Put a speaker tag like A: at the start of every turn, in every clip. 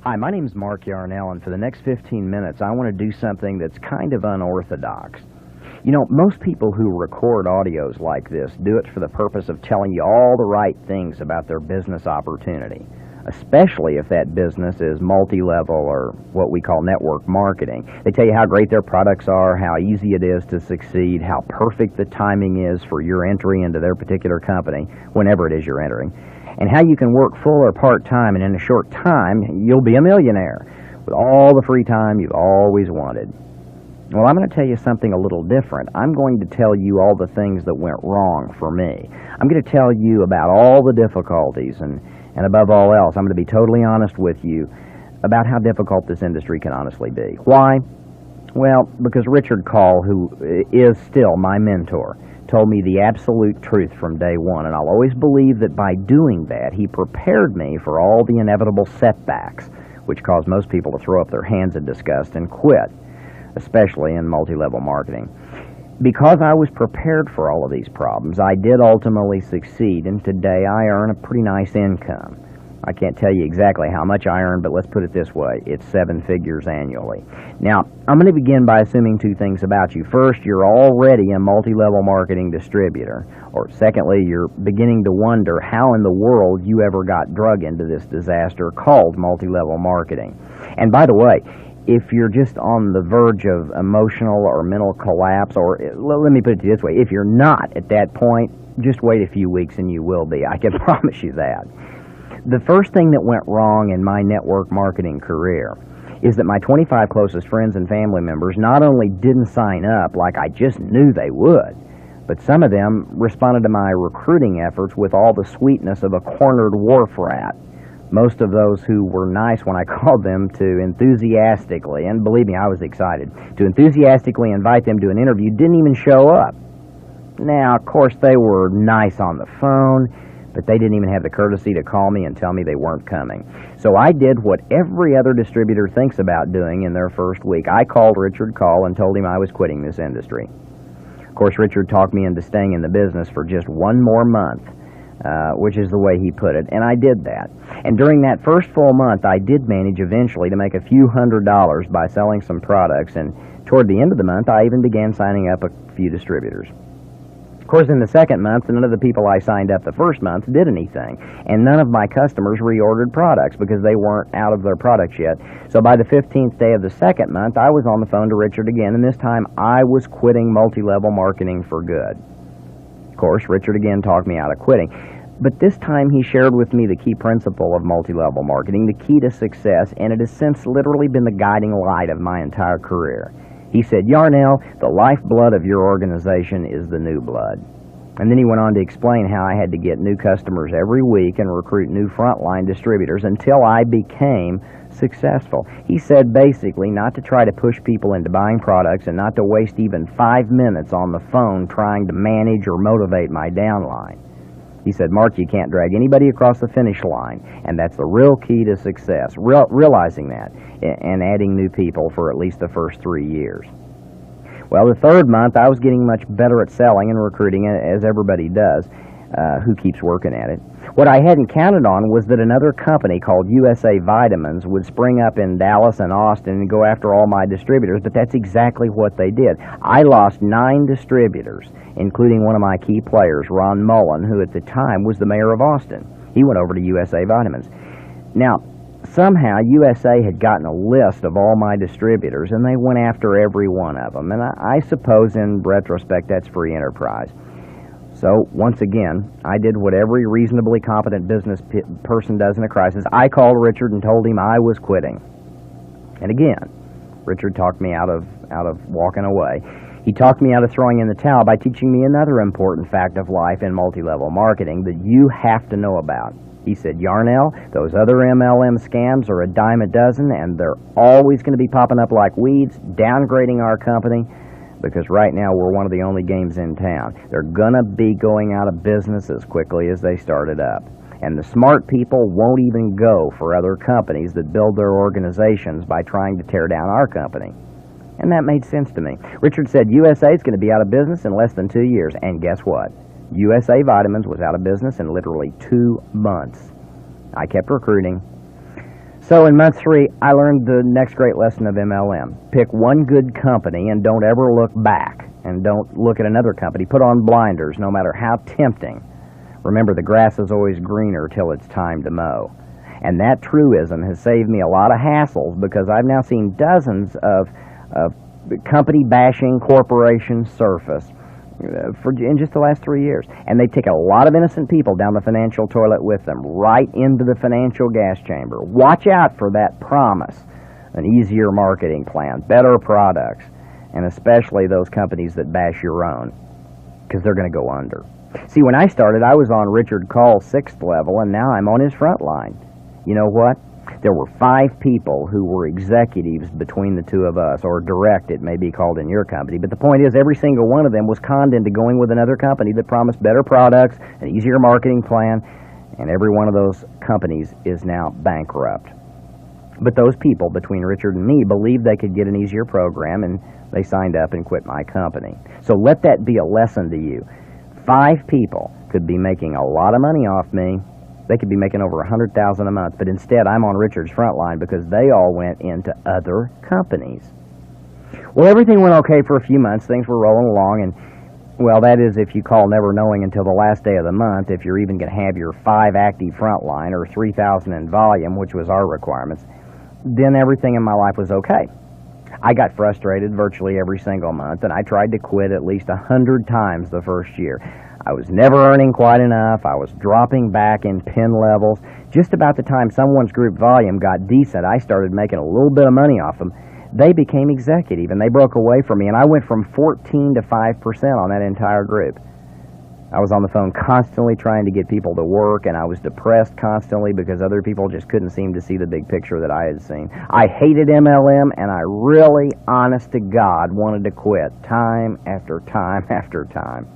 A: Hi, my name is Mark Yarnell, and for the next 15 minutes, I want to do something that's kind of unorthodox. You know, most people who record audios like this do it for the purpose of telling you all the right things about their business opportunity, especially if that business is multi-level or what we call network marketing. They tell you how great their products are, how easy it is to succeed, how perfect the timing is for your entry into their particular company, whenever it is you're entering, and how you can work full or part-time, and in a short time, you'll be a millionaire with all the free time you've always wanted. Well, I'm going to tell you something a little different. I'm going to tell you all the things that went wrong for me. I'm going to tell you about all the difficulties, and above all else, I'm going to be totally honest with you about how difficult this industry can honestly be. Why? Well, because Richard Call, who is still my mentor, told me the absolute truth from day one, and I'll always believe that by doing that, he prepared me for all the inevitable setbacks, which cause most people to throw up their hands in disgust and quit, especially in multi-level marketing. Because I was prepared for all of these problems, I did ultimately succeed, and today I earn a pretty nice income. I can't tell you exactly how much I earn, but let's put it this way. It's 7 figures annually. Now, I'm going to begin by assuming two things about you. First, you're already a multi-level marketing distributor. Or secondly, you're beginning to wonder how in the world you ever got drug into this disaster called multi-level marketing. And by the way, if you're just on the verge of emotional or mental collapse, or let me put it this way, if you're not at that point, just wait a few weeks and you will be. I can promise you that. The first thing that went wrong in my network marketing career is that my 25 closest friends and family members not only didn't sign up like I just knew they would, but some of them responded to my recruiting efforts with all the sweetness of a cornered wharf rat. Most of those who were nice when I called them to enthusiastically, and believe me, I was excited, to enthusiastically invite them to an interview didn't even show up. Now, of course, they were nice on the phone, but they didn't even have the courtesy to call me and tell me they weren't coming. So I did what every other distributor thinks about doing in their first week. I called Richard Call and told him I was quitting this industry. Of course, Richard talked me into staying in the business for just one more month, which is the way he put it, and I did that. And during that first full month, I did manage eventually to make a few $100s by selling some products, and toward the end of the month, I even began signing up a few distributors. Of course, in the second month, none of the people I signed up the first month did anything, and none of my customers reordered products because they weren't out of their products yet. So by the 15th day of the second month, I was on the phone to Richard again, and this time I was quitting multi-level marketing for good. Of course, Richard again talked me out of quitting, but this time he shared with me the key principle of multi-level marketing, the key to success, and it has since literally been the guiding light of my entire career. He said, "Yarnell, the lifeblood of your organization is the new blood." And then he went on to explain how I had to get new customers every week and recruit new frontline distributors until I became successful. He said basically not to try to push people into buying products and not to waste even 5 minutes on the phone trying to manage or motivate my downline. He said, "Mark, you can't drag anybody across the finish line, and that's the real key to success, realizing that, and adding new people for at least the first 3 years." Well, the third month, I was getting much better at selling and recruiting, as everybody does who keeps working at it. What I hadn't counted on was that another company called USA Vitamins would spring up in Dallas and Austin and go after all my distributors, but that's exactly what they did. I lost 9 distributors, including one of my key players, Ron Mullen, who at the time was the mayor of Austin. He went over to USA Vitamins. Now, somehow USA had gotten a list of all my distributors, and they went after every one of them. And I suppose in retrospect that's free enterprise. So once again, I did what every reasonably competent business person does in a crisis. I called Richard and told him I was quitting. And again, Richard talked me out of walking away. He talked me out of throwing in the towel by teaching me another important fact of life in multi-level marketing that you have to know about. He said, "Yarnell, those other MLM scams are a dime a dozen, and they're always going to be popping up like weeds, downgrading our company, because right now we're one of the only games in town. They're going to be going out of business as quickly as they started up. And the smart people won't even go for other companies that build their organizations by trying to tear down our company." And that made sense to me. Richard said USA is going to be out of business in less than 2 years, and guess what? USA Vitamins was out of business in literally 2 months. I kept recruiting. So in month 3, I learned the next great lesson of MLM. Pick one good company and don't ever look back. And don't look at another company. Put on blinders, no matter how tempting. Remember, the grass is always greener till it's time to mow. And that truism has saved me a lot of hassles, because I've now seen dozens of company bashing corporations surface in just the last 3 years. And they take a lot of innocent people down the financial toilet with them, right into the financial gas chamber. Watch out for that promise. An easier marketing plan, better products, and especially those companies that bash your own, because they're going to go under. See, when I started, I was on Richard Call's 6th level, and now I'm on his front line. You know what? There were 5 people who were executives between the two of us, or direct, it may be called in your company. But the point is, every single one of them was conned into going with another company that promised better products, an easier marketing plan, and every one of those companies is now bankrupt. But those people, between Richard and me, believed they could get an easier program, and they signed up and quit my company. So let that be a lesson to you. 5 people could be making a lot of money off me. They could be making over $100,000 a month, but instead I'm on Richard's front line because they all went into other companies. Well, everything went okay for a few months. Things were rolling along, and, well, that is if you call never knowing until the last day of the month, if you're even going to have your 5 active front line or 3,000 in volume, which was our requirements, then everything in my life was okay. I got frustrated virtually every single month, and I tried to quit at least 100 times the first year. I was never earning quite enough. I was dropping back in pin levels. Just about the time someone's group volume got decent, I started making a little bit of money off them. They became executive, and they broke away from me, and I went from 14 to 5% on that entire group. I was on the phone constantly trying to get people to work, and I was depressed constantly because other people just couldn't seem to see the big picture that I had seen. I hated MLM, and I really, honest to God, wanted to quit time after time after time.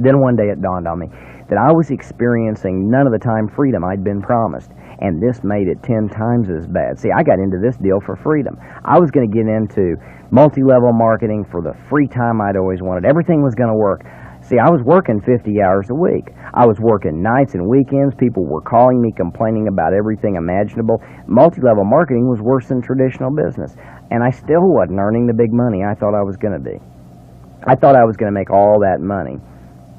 A: Then one day it dawned on me that I was experiencing none of the time freedom I'd been promised, and this made it 10 times as bad. See, I got into this deal for freedom. I was going to get into multi-level marketing for the free time I'd always wanted. Everything was going to work. See, I was working 50 hours a week. I was working nights and weekends. People were calling me, complaining about everything imaginable. Multi-level marketing was worse than traditional business, and I still wasn't earning the big money I thought I was going to be. I thought I was going to make all that money,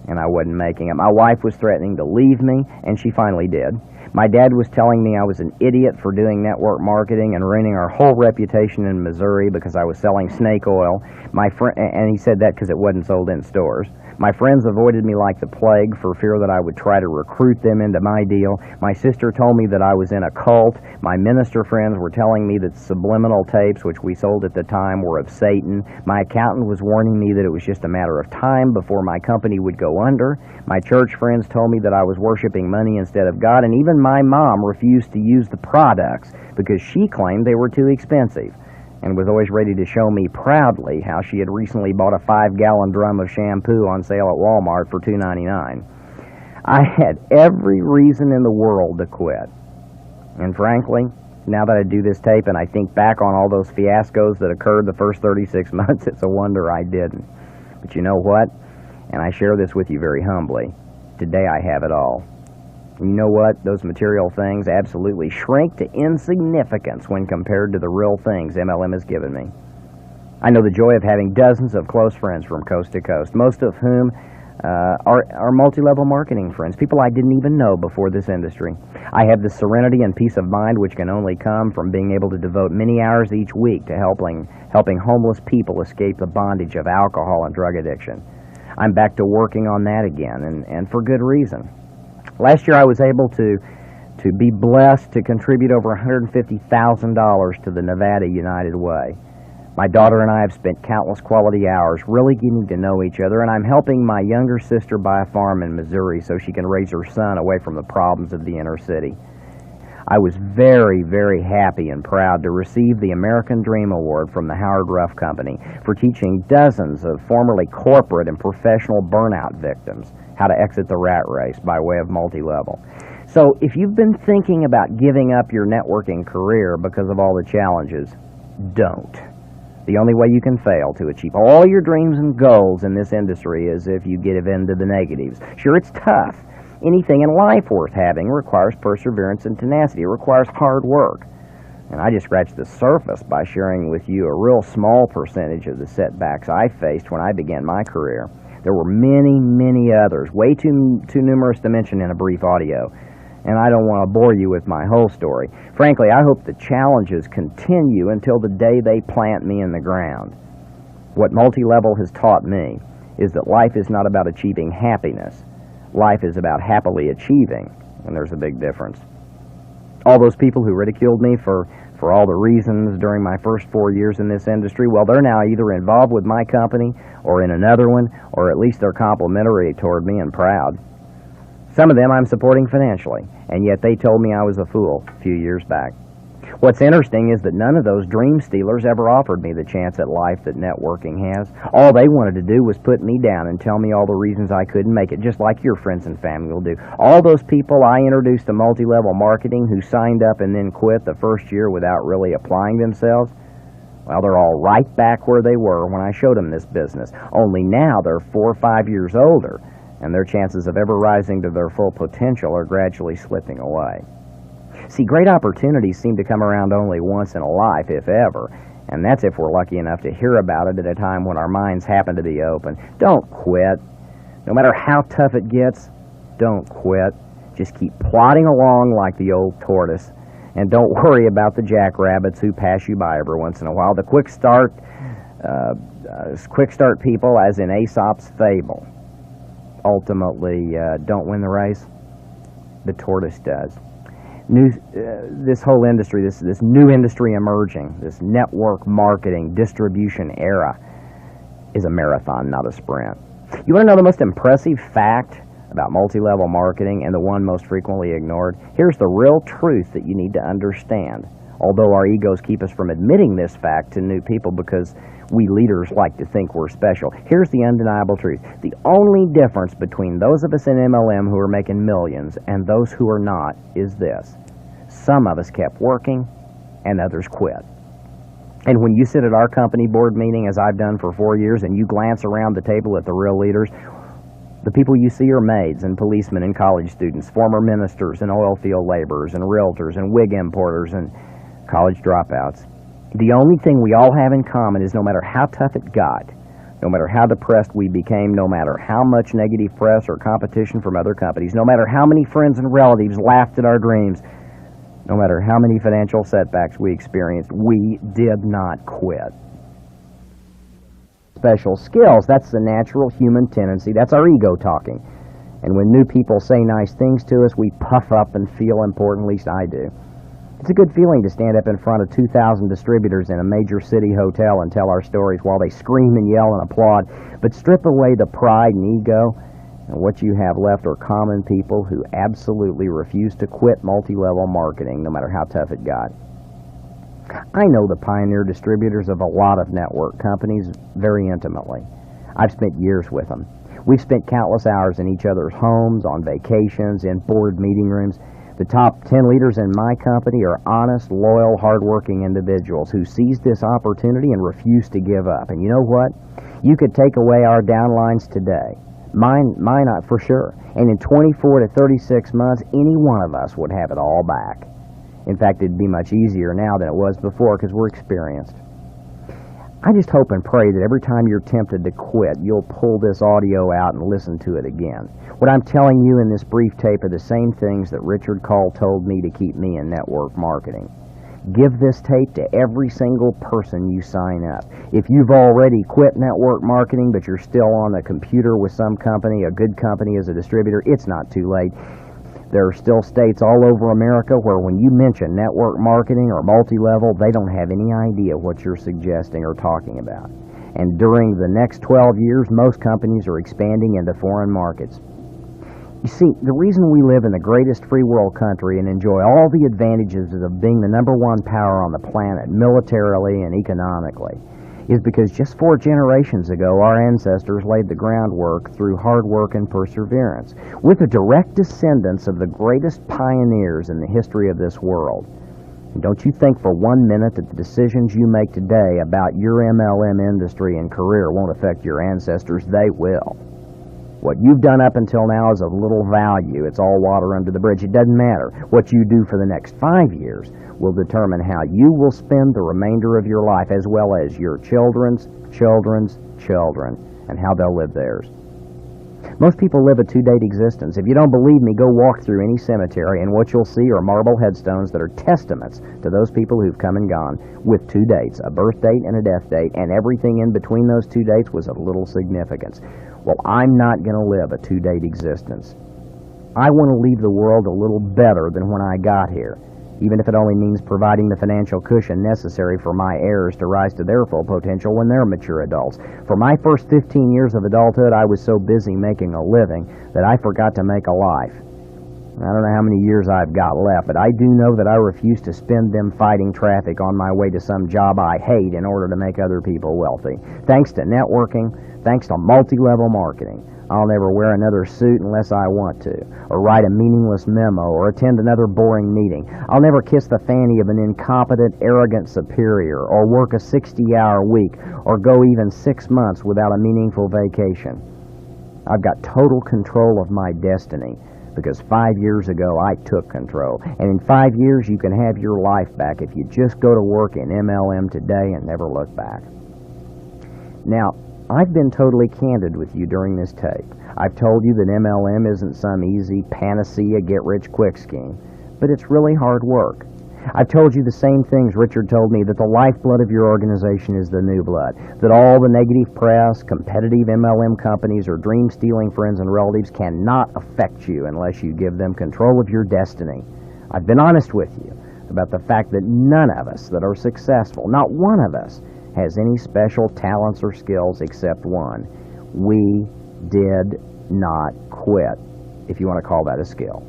A: and I wasn't making it. My wife was threatening to leave me, and she finally did. My dad was telling me I was an idiot for doing network marketing and ruining our whole reputation in Missouri because I was selling snake oil. And he said that because it wasn't sold in stores. My friends avoided me like the plague for fear that I would try to recruit them into my deal. My sister told me that I was in a cult. My minister friends were telling me that subliminal tapes, which we sold at the time, were of Satan. My accountant was warning me that it was just a matter of time before my company would go under. My church friends told me that I was worshiping money instead of God, and even my mom refused to use the products because she claimed they were too expensive, and was always ready to show me proudly how she had recently bought a 5-gallon drum of shampoo on sale at Walmart for $2.99. I had every reason in the world to quit. And frankly, now that I do this tape and I think back on all those fiascos that occurred the first 36 months, it's a wonder I didn't. But you know what? And I share this with you very humbly. Today I have it all. You know what? Those material things absolutely shrink to insignificance when compared to the real things MLM has given me. I know the joy of having dozens of close friends from coast to coast, most of whom are multi-level marketing friends, people I didn't even know before this industry. I have the serenity and peace of mind which can only come from being able to devote many hours each week to helping homeless people escape the bondage of alcohol and drug addiction. I'm back to working on that again, and for good reason. Last year I was able to be blessed to contribute over $150,000 to the Nevada United Way. My daughter and I have spent countless quality hours really getting to know each other, and I'm helping my younger sister buy a farm in Missouri so she can raise her son away from the problems of the inner city. I was very, very happy and proud to receive the American Dream Award from the Howard Ruff Company for teaching dozens of formerly corporate and professional burnout victims how to exit the rat race by way of multi-level. So if you've been thinking about giving up your networking career because of all the challenges, don't. The only way you can fail to achieve all your dreams and goals in this industry is if you give in to the negatives. Sure, it's tough. Anything in life worth having requires perseverance and tenacity. It requires hard work. And I just scratched the surface by sharing with you a real small percentage of the setbacks I faced when I began my career. There were many, many others, way too numerous to mention in a brief audio. And I don't want to bore you with my whole story. Frankly, I hope the challenges continue until the day they plant me in the ground. What multi-level has taught me is that life is not about achieving happiness. Life is about happily achieving, and there's a big difference. All those people who ridiculed me for all the reasons during my first 4 years in this industry, well, they're now either involved with my company or in another one, or at least they're complimentary toward me and proud. Some of them I'm supporting financially, and yet they told me I was a fool a few years back. What's interesting is that none of those dream stealers ever offered me the chance at life that networking has. All they wanted to do was put me down and tell me all the reasons I couldn't make it, just like your friends and family will do. All those people I introduced to multi-level marketing who signed up and then quit the first year without really applying themselves, well, they're all right back where they were when I showed them this business. Only now they're 4 or 5 years older, and their chances of ever rising to their full potential are gradually slipping away. See, great opportunities seem to come around only once in a life, if ever, and that's if we're lucky enough to hear about it at a time when our minds happen to be open. Don't quit. No matter how tough it gets, don't quit. Just keep plodding along like the old tortoise, and don't worry about the jackrabbits who pass you by every once in a while. The quick start people, as in Aesop's fable, ultimately don't win the race. The tortoise does. This whole industry, this new industry emerging, this network marketing distribution era, is a marathon, not a sprint. You want to know the most impressive fact about multi-level marketing, and the one most frequently ignored? Here's the real truth that you need to understand, although our egos keep us from admitting this fact to new people because we leaders like to think we're special. Here's the undeniable truth. The only difference between those of us in MLM who are making millions and those who are not is this. Some of us kept working and others quit. And when you sit at our company board meeting, as I've done for 4 years, and you glance around the table at the real leaders, the people you see are maids and policemen and college students, former ministers and oil field laborers and realtors and wig importers and college dropouts. The only thing we all have in common is no matter how tough it got, no matter how depressed we became, no matter how much negative press or competition from other companies, no matter how many friends and relatives laughed at our dreams, no matter how many financial setbacks we experienced, we did not quit. Special skills, that's the natural human tendency. That's our ego talking. And when new people say nice things to us, we puff up and feel important, at least I do. It's a good feeling to stand up in front of 2,000 distributors in a major city hotel and tell our stories while they scream and yell and applaud. But strip away the pride and ego, and what you have left are common people who absolutely refuse to quit multi-level marketing, no matter how tough it got. I know the pioneer distributors of a lot of network companies very intimately. I've spent years with them. We've spent countless hours in each other's homes, on vacations, in board meeting rooms. The top 10 leaders in my company are honest, loyal, hardworking individuals who seized this opportunity and refused to give up. And you know what? You could take away our downlines today. Mine not for sure. And in 24 to 36 months, any one of us would have it all back. In fact, it'd be much easier now than it was before because we're experienced. I just hope and pray that every time you're tempted to quit, you'll pull this audio out and listen to it again. What I'm telling you in this brief tape are the same things that Richard Cole told me to keep me in network marketing. Give this tape to every single person you sign up. If you've already quit network marketing, but you're still on the computer with some company, a good company as a distributor, it's not too late. There are still states all over America where when you mention network marketing or multi-level, they don't have any idea what you're suggesting or talking about. And during the next 12 years, most companies are expanding into foreign markets. You see, the reason we live in the greatest free world country and enjoy all the advantages of being the #1 power on the planet, militarily and economically, is because just 4 generations ago, our ancestors laid the groundwork through hard work and perseverance. We're the direct descendants of the greatest pioneers in the history of this world. And don't you think for 1 minute that the decisions you make today about your MLM industry and career won't affect your ancestors. They will. What you've done up until now is of little value. It's all water under the bridge. It doesn't matter. What you do for the next 5 years will determine how you will spend the remainder of your life, as well as your children's children's children, and how they'll live theirs. Most people live a two-date existence. If you don't believe me, go walk through any cemetery, and what you'll see are marble headstones that are testaments to those people who've come and gone with two dates, a birth date and a death date, and everything in between those two dates was of little significance. Well, I'm not going to live a two-date existence. I want to leave the world a little better than when I got here, even if it only means providing the financial cushion necessary for my heirs to rise to their full potential when they're mature adults. For my first 15 years of adulthood, I was so busy making a living that I forgot to make a life. I don't know how many years I've got left, but I do know that I refuse to spend them fighting traffic on my way to some job I hate in order to make other people wealthy. Thanks to networking, thanks to multi-level marketing, I'll never wear another suit unless I want to, or write a meaningless memo, or attend another boring meeting. I'll never kiss the fanny of an incompetent, arrogant superior, or work a 60-hour week, or go even 6 months without a meaningful vacation. I've got total control of my destiny, because 5 years ago I took control. And in 5 years you can have your life back if you just go to work in MLM today and never look back. Now, I've been totally candid with you during this tape. I've told you that MLM isn't some easy panacea get-rich-quick scheme, but it's really hard work. I've told you the same things Richard told me, that the lifeblood of your organization is the new blood, that all the negative press, competitive MLM companies, or dream-stealing friends and relatives cannot affect you unless you give them control of your destiny. I've been honest with you about the fact that none of us that are successful, not one of us, has any special talents or skills except one. We did not quit, if you want to call that a skill.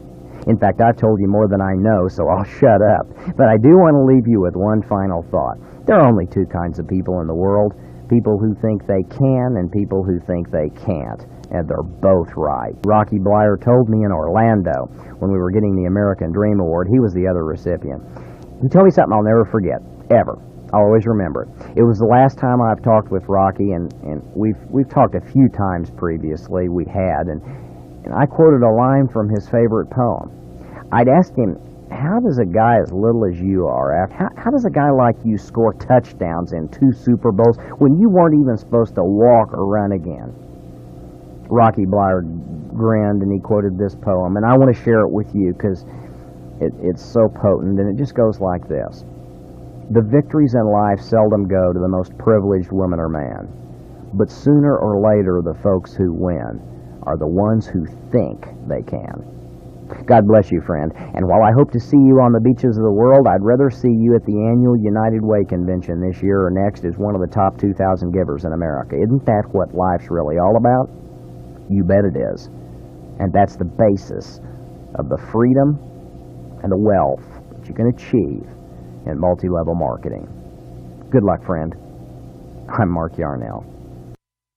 A: In fact, I've told you more than I know, so I'll shut up. But I do want to leave you with one final thought. There are only two kinds of people in the world: people who think they can and people who think they can't. And they're both right. Rocky Blyer told me in Orlando, when we were getting the American Dream Award, he was the other recipient. He told me something I'll never forget, ever. I'll always remember it. It was the last time I've talked with Rocky, and we've talked a few times previously. We had, and I quoted a line from his favorite poem. I'd asked him, how does a guy as little as you are, how does a guy like you score touchdowns in 2 Super Bowls when you weren't even supposed to walk or run again? Rocky Blyer grinned and he quoted this poem, and I want to share it with you because it's so potent, and it just goes like this. The victories in life seldom go to the most privileged woman or man, but sooner or later the folks who win are the ones who think they can. God bless you, friend, and while I hope to see you on the beaches of the world, I'd rather see you at the annual United Way convention this year or next as one of the top 2,000 givers in America. Isn't that what life's really all about? You bet it is. And that's the basis of the freedom and the wealth that you can achieve in multi-level marketing. Good luck, friend. I'm Mark Yarnell.